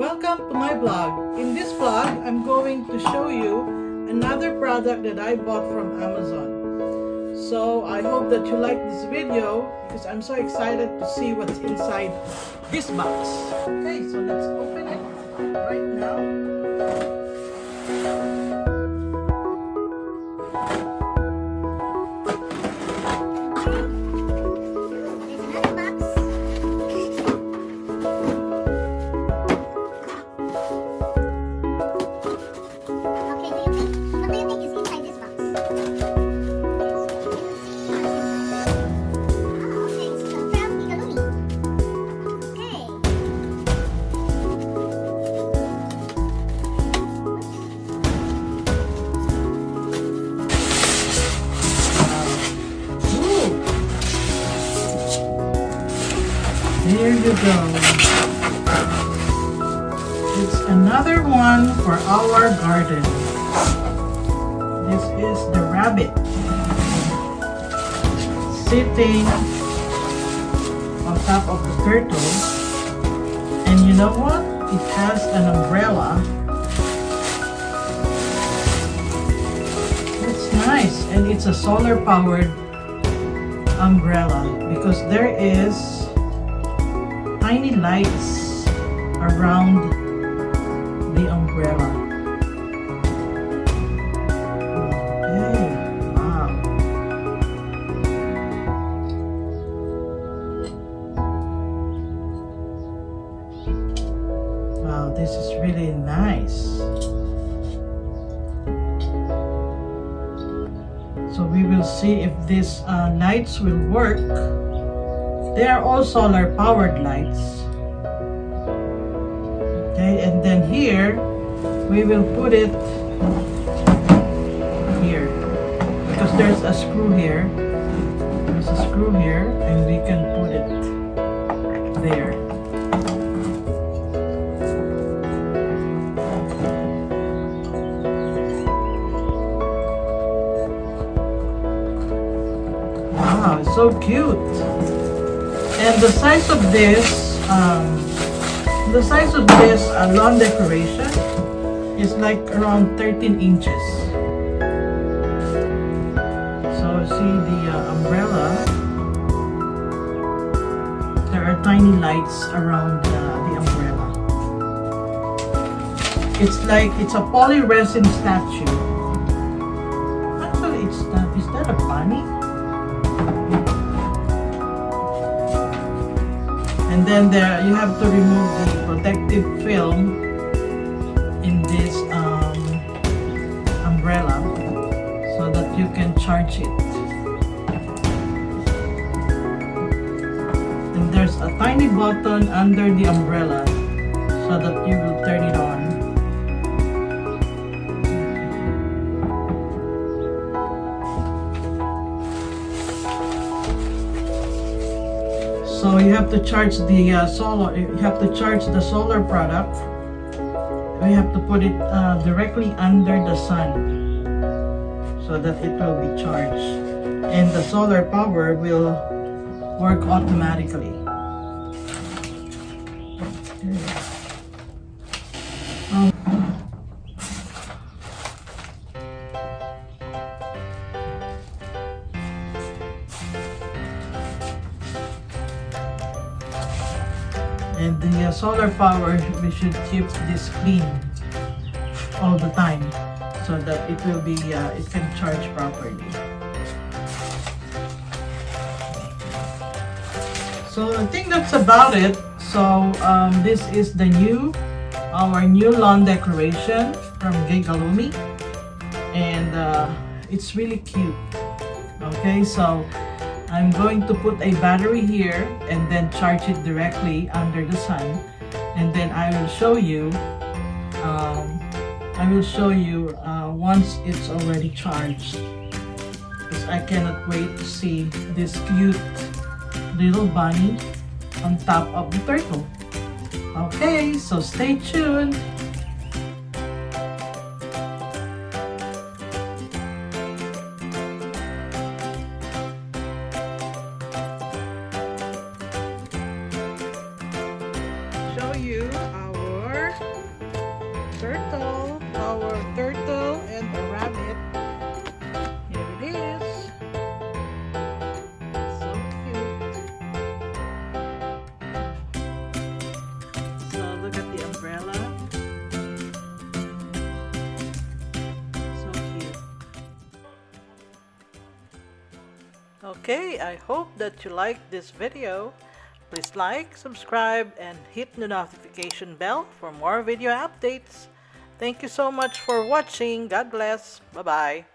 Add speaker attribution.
Speaker 1: Welcome to my vlog. In this vlog, I'm going to show you another product that I bought from Amazon. So I hope that you like this video because I'm so excited to see what's inside this box. Okay, so let's open it right now. Here you go. It's another one for our garden. This is the rabbit sitting on top of the turtle. And you know what? It has an umbrella. It's nice, and it's a solar powered umbrella because there is tiny lights around the umbrella. Okay, wow. Wow, this is really nice. So we will see if these lights will work. They are all solar powered lights. Okay, and then here we will put it here because there's a screw here. There's a screw here, and we can put it there. Wow, it's so cute. And the size of this, lawn decoration is like around 13 inches. So see the umbrella. There are tiny lights around the umbrella. It's a polyresin statue. Actually, is that a bunny? And then there you have to remove the protective film in this umbrella so that you can charge it. And there's a tiny button under the umbrella so that you will turn it on. So you have to charge the solar. You have to charge the solar product. We have to put it directly under the sun so that it will be charged, and the solar power will work automatically. And the solar power, we should keep this clean all the time so that it will be it can charge properly. So I think that's about it. So this is our new lawn decoration from Gigalumi, and it's really cute. Okay, so I'm going to put a battery here and then charge it directly under the sun, and then I will show you once it's already charged, because I cannot wait to see this cute little bunny on top of the turtle. Okay, so stay tuned. show you our Okay, I hope that you liked this video. Please like, subscribe, and hit the notification bell for more video updates. Thank you so much for watching. God bless. Bye-bye.